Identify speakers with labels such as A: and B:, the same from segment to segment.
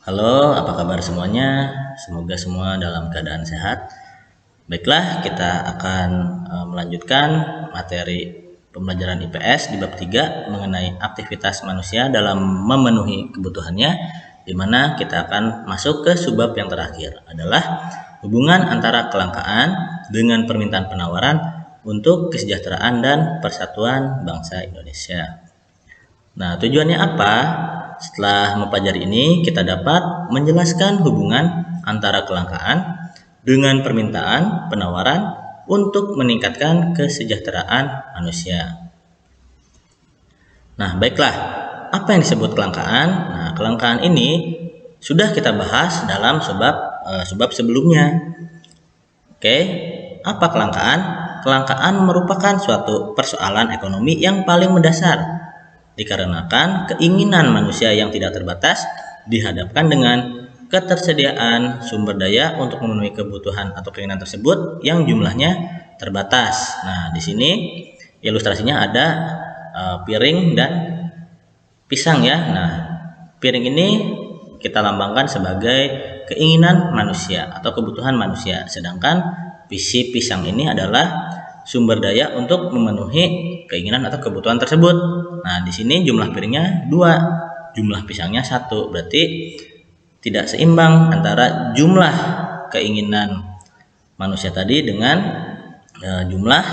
A: Halo, apa kabar semuanya? Semoga semua dalam keadaan sehat. Baiklah, kita akan melanjutkan materi pembelajaran IPS di bab 3 mengenai aktivitas manusia dalam memenuhi kebutuhannya, di mana kita akan masuk ke subbab yang terakhir adalah hubungan antara kelangkaan dengan permintaan penawaran untuk kesejahteraan dan persatuan bangsa Indonesia. Nah, tujuannya apa? Setelah mempelajari ini, kita dapat menjelaskan hubungan antara kelangkaan dengan permintaan penawaran untuk meningkatkan kesejahteraan manusia. Nah, baiklah. Apa yang disebut kelangkaan? Nah, kelangkaan ini sudah kita bahas dalam sebab sebelumnya. Oke, apa kelangkaan? Kelangkaan merupakan suatu persoalan ekonomi yang paling mendasar dikarenakan keinginan manusia yang tidak terbatas dihadapkan dengan ketersediaan sumber daya untuk memenuhi kebutuhan atau keinginan tersebut yang jumlahnya terbatas. Nah, di sini ilustrasinya ada piring dan pisang ya. Nah, piring ini kita lambangkan sebagai keinginan manusia atau kebutuhan manusia, sedangkan pisang ini adalah sumber daya untuk memenuhi keinginan atau kebutuhan tersebut. Nah, di sini jumlah piringnya 2, jumlah pisangnya 1. Berarti tidak seimbang antara jumlah keinginan manusia tadi dengan jumlah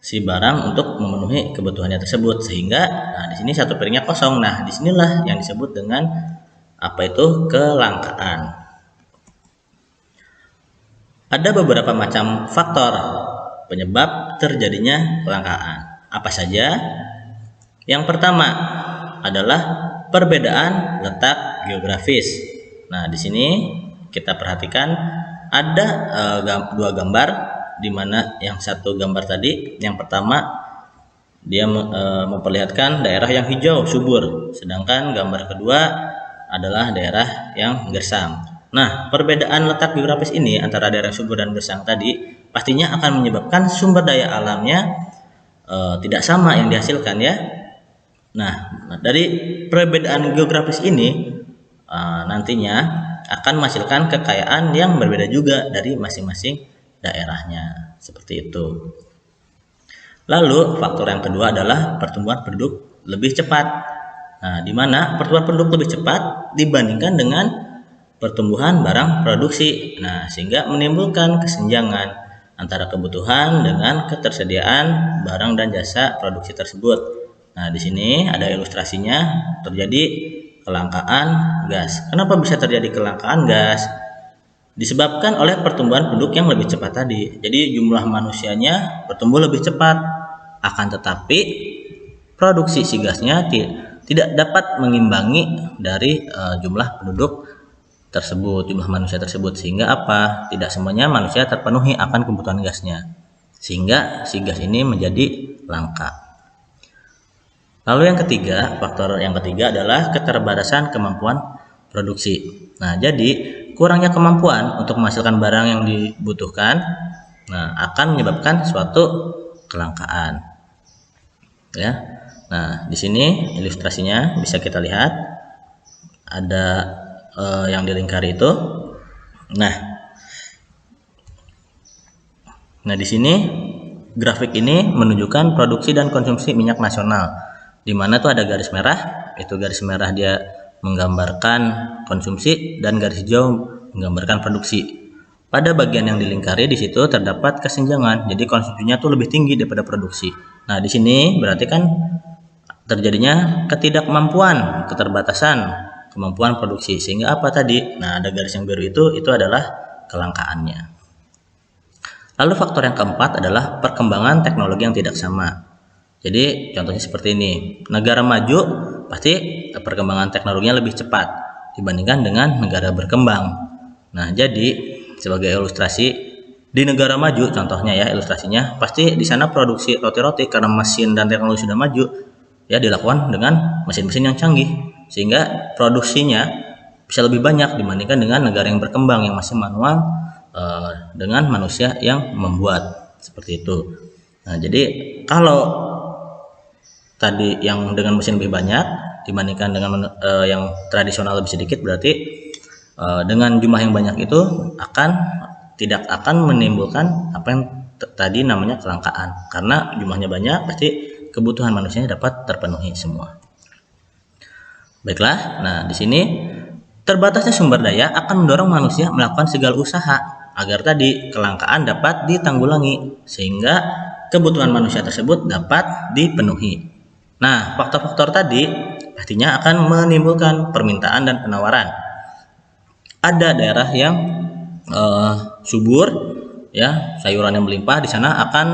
A: si barang untuk memenuhi kebutuhannya tersebut, sehingga di sini 1 piringnya kosong. Nah, disinilah yang disebut dengan apa itu kelangkaan. Ada beberapa macam faktor penyebab terjadinya kelangkaan. Apa saja? Yang pertama adalah perbedaan letak geografis. Nah, di sini kita perhatikan ada 2 gambar, di mana yang satu gambar tadi, yang pertama dia memperlihatkan daerah yang hijau subur, sedangkan gambar kedua adalah daerah yang gersang. Nah, perbedaan letak geografis ini antara daerah subur dan gersang tadi pastinya akan menyebabkan sumber daya alamnya tidak sama yang dihasilkan ya. Nah, dari perbedaan geografis ini nantinya akan menghasilkan kekayaan yang berbeda juga dari masing-masing daerahnya, seperti itu. Lalu faktor yang kedua adalah pertumbuhan penduduk lebih cepat. Nah, di mana pertumbuhan penduduk lebih cepat dibandingkan dengan pertumbuhan barang produksi. Nah, sehingga menimbulkan kesenjangan antara kebutuhan dengan ketersediaan barang dan jasa produksi tersebut. Nah, di sini ada ilustrasinya, terjadi kelangkaan gas. Kenapa bisa terjadi kelangkaan gas? Disebabkan oleh pertumbuhan penduduk yang lebih cepat tadi. Jadi jumlah manusianya bertumbuh lebih cepat, akan tetapi produksi si gasnya tidak dapat mengimbangi dari jumlah penduduk tersebut, jumlah manusia tersebut, sehingga apa? Tidak semuanya manusia terpenuhi akan kebutuhan gasnya, sehingga si gas ini menjadi langka. Lalu yang ketiga, faktor yang ketiga adalah keterbatasan kemampuan produksi. Nah, jadi kurangnya kemampuan untuk menghasilkan barang yang dibutuhkan, akan menyebabkan suatu kelangkaan. Ya. Nah, di sini ilustrasinya bisa kita lihat ada yang dilingkari itu. Nah, di sini grafik ini menunjukkan produksi dan konsumsi minyak nasional, di mana tuh ada garis merah, itu garis merah dia menggambarkan konsumsi dan garis hijau menggambarkan produksi. Pada bagian yang dilingkari di situ terdapat kesenjangan, jadi konsumsinya tuh lebih tinggi daripada produksi. Nah, di sini berarti kan terjadinya ketidakmampuan, keterbatasan kemampuan produksi, sehingga apa tadi? Nah, ada garis yang biru itu adalah kelangkaannya. Lalu faktor yang keempat adalah perkembangan teknologi yang tidak sama. Jadi contohnya seperti ini, negara maju pasti perkembangan teknologinya lebih cepat dibandingkan dengan negara berkembang. Nah, jadi sebagai ilustrasi, di negara maju contohnya ya, ilustrasinya pasti di sana produksi roti-roti karena mesin dan teknologi sudah maju ya, dilakukan dengan mesin-mesin yang canggih, sehingga produksinya bisa lebih banyak dibandingkan dengan negara yang berkembang yang masih manual dengan manusia yang membuat, seperti itu. Nah, jadi kalau tadi yang dengan mesin lebih banyak dibandingkan dengan yang tradisional lebih sedikit, berarti dengan jumlah yang banyak itu tidak akan menimbulkan apa yang tadi namanya kelangkaan, karena jumlahnya banyak pasti kebutuhan manusianya dapat terpenuhi semua. Baiklah, nah di sini terbatasnya sumber daya akan mendorong manusia melakukan segala usaha agar tadi kelangkaan dapat ditanggulangi sehingga kebutuhan manusia tersebut dapat dipenuhi. Nah, faktor-faktor tadi pastinya akan menimbulkan permintaan dan penawaran. Ada daerah yang subur, ya, sayuran yang melimpah, di sana akan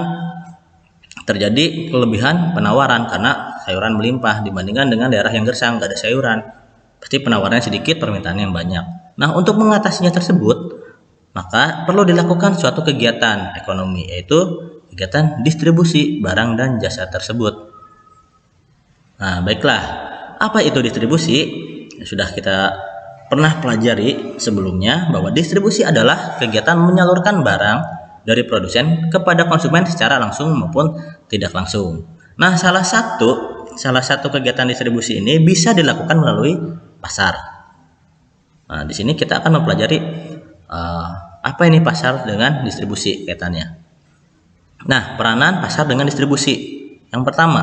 A: terjadi kelebihan penawaran karena sayuran melimpah dibandingkan dengan daerah yang gersang, gak ada sayuran. Pasti penawarannya sedikit, permintaannya yang banyak. Nah, untuk mengatasinya tersebut, maka perlu dilakukan suatu kegiatan ekonomi, yaitu kegiatan distribusi barang dan jasa tersebut. Nah, baiklah, apa itu distribusi? Sudah kita pernah pelajari sebelumnya bahwa distribusi adalah kegiatan menyalurkan barang dari produsen kepada konsumen secara langsung maupun tidak langsung. Nah, salah satu kegiatan distribusi ini bisa dilakukan melalui pasar. Nah, di sini kita akan mempelajari apa ini pasar dengan distribusi kaitannya. Nah, peranan pasar dengan distribusi. Yang pertama,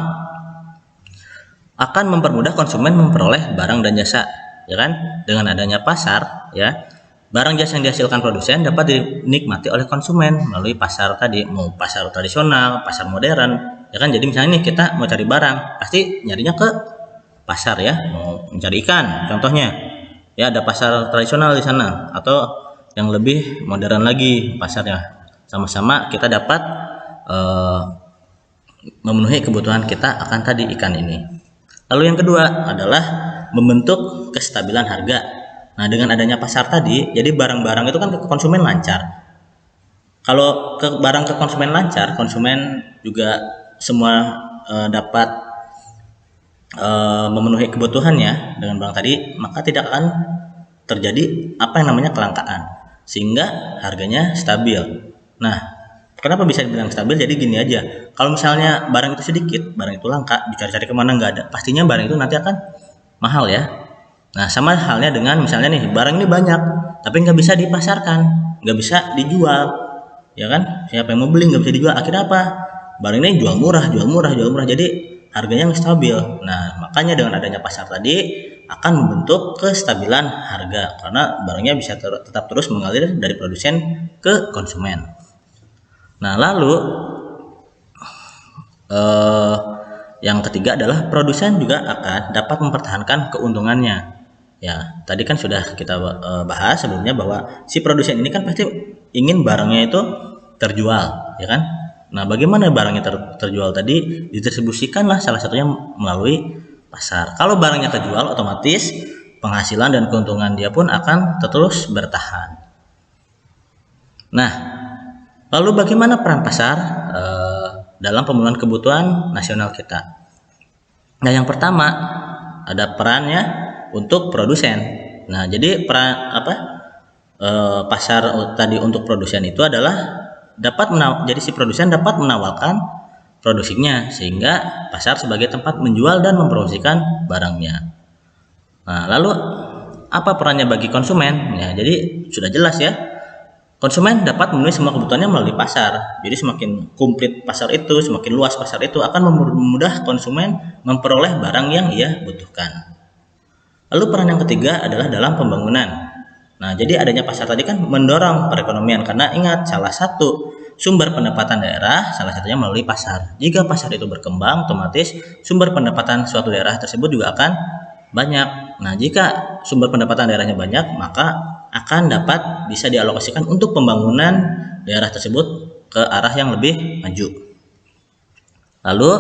A: akan mempermudah konsumen memperoleh barang dan jasa, ya kan? Dengan adanya pasar, ya, barang jasa yang dihasilkan produsen dapat dinikmati oleh konsumen melalui pasar tadi, mau pasar tradisional, pasar modern, ya kan? Jadi misalnya nih kita mau cari barang, pasti nyarinya ke pasar, ya, mau mencari ikan, contohnya, ya ada pasar tradisional di sana, atau yang lebih modern lagi pasarnya. Sama-sama kita dapat memenuhi kebutuhan kita akan tadi ikan ini. Lalu yang kedua adalah membentuk kestabilan harga. Nah, dengan adanya pasar tadi, jadi barang-barang itu kan ke konsumen lancar. Kalau barang ke konsumen lancar, konsumen juga semua dapat memenuhi kebutuhannya dengan barang tadi, maka tidak akan terjadi apa yang namanya kelangkaan, sehingga harganya stabil. Nah, kenapa bisa dibilang stabil? Jadi gini aja, kalau misalnya barang itu sedikit, barang itu langka, dicari-cari kemana nggak ada, pastinya barang itu nanti akan mahal, ya. Nah, sama halnya dengan misalnya nih, barang ini banyak, tapi nggak bisa dipasarkan, nggak bisa dijual, ya kan? Siapa yang mau beli nggak bisa dijual, akhirnya apa? Barang ini jual murah, jadi harganya nggak stabil. Nah, makanya dengan adanya pasar tadi akan membentuk kestabilan harga, karena barangnya bisa tetap terus mengalir dari produsen ke konsumen. Nah, lalu yang ketiga adalah produsen juga akan dapat mempertahankan keuntungannya. Ya, tadi kan sudah kita bahas sebelumnya bahwa si produsen ini kan pasti ingin barangnya itu terjual, ya kan? Nah, bagaimana barangnya terjual tadi? Didistribusikanlah salah satunya melalui pasar. Kalau barangnya terjual, otomatis penghasilan dan keuntungan dia pun akan terus bertahan. Nah, lalu bagaimana peran pasar dalam pemenuhan kebutuhan nasional kita? Nah, yang pertama ada perannya untuk produsen. Nah, jadi peran pasar tadi untuk produsen itu adalah jadi si produsen dapat menawarkan produksinya sehingga pasar sebagai tempat menjual dan mempromosikan barangnya. Nah, lalu apa perannya bagi konsumen? Ya, jadi sudah jelas, ya. Konsumen dapat memenuhi semua kebutuhannya melalui pasar. Jadi semakin komplit pasar itu, semakin luas pasar itu akan mempermudah konsumen memperoleh barang yang ia butuhkan. Lalu peran yang ketiga adalah dalam pembangunan. Nah, jadi adanya pasar tadi kan mendorong perekonomian, karena ingat, salah satu sumber pendapatan daerah salah satunya melalui pasar. Jika pasar itu berkembang, otomatis sumber pendapatan suatu daerah tersebut juga akan banyak. Nah, jika sumber pendapatan daerahnya banyak, maka akan dapat bisa dialokasikan untuk pembangunan daerah tersebut ke arah yang lebih maju. Lalu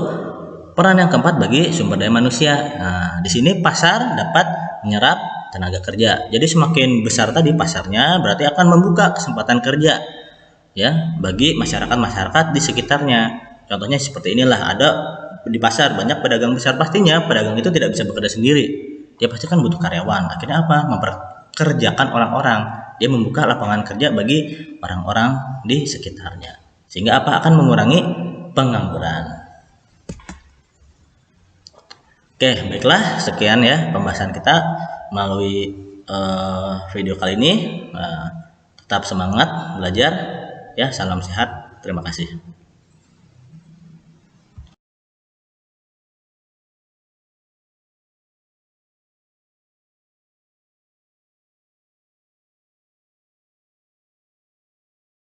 A: peran yang keempat bagi sumber daya manusia. Nah, di sini pasar dapat menyerap tenaga kerja. Jadi semakin besar tadi pasarnya, berarti akan membuka kesempatan kerja, ya, bagi masyarakat di sekitarnya. Contohnya seperti inilah, ada di pasar banyak pedagang besar, pastinya pedagang itu tidak bisa bekerja sendiri. Dia pasti kan butuh karyawan. Akhirnya apa? Memperkerjakan orang-orang. Dia membuka lapangan kerja bagi orang-orang di sekitarnya. Sehingga apa? Akan mengurangi pengangguran. Oke, baiklah, sekian ya pembahasan kita melalui video kali ini. Tetap semangat belajar ya, salam sehat, terima kasih.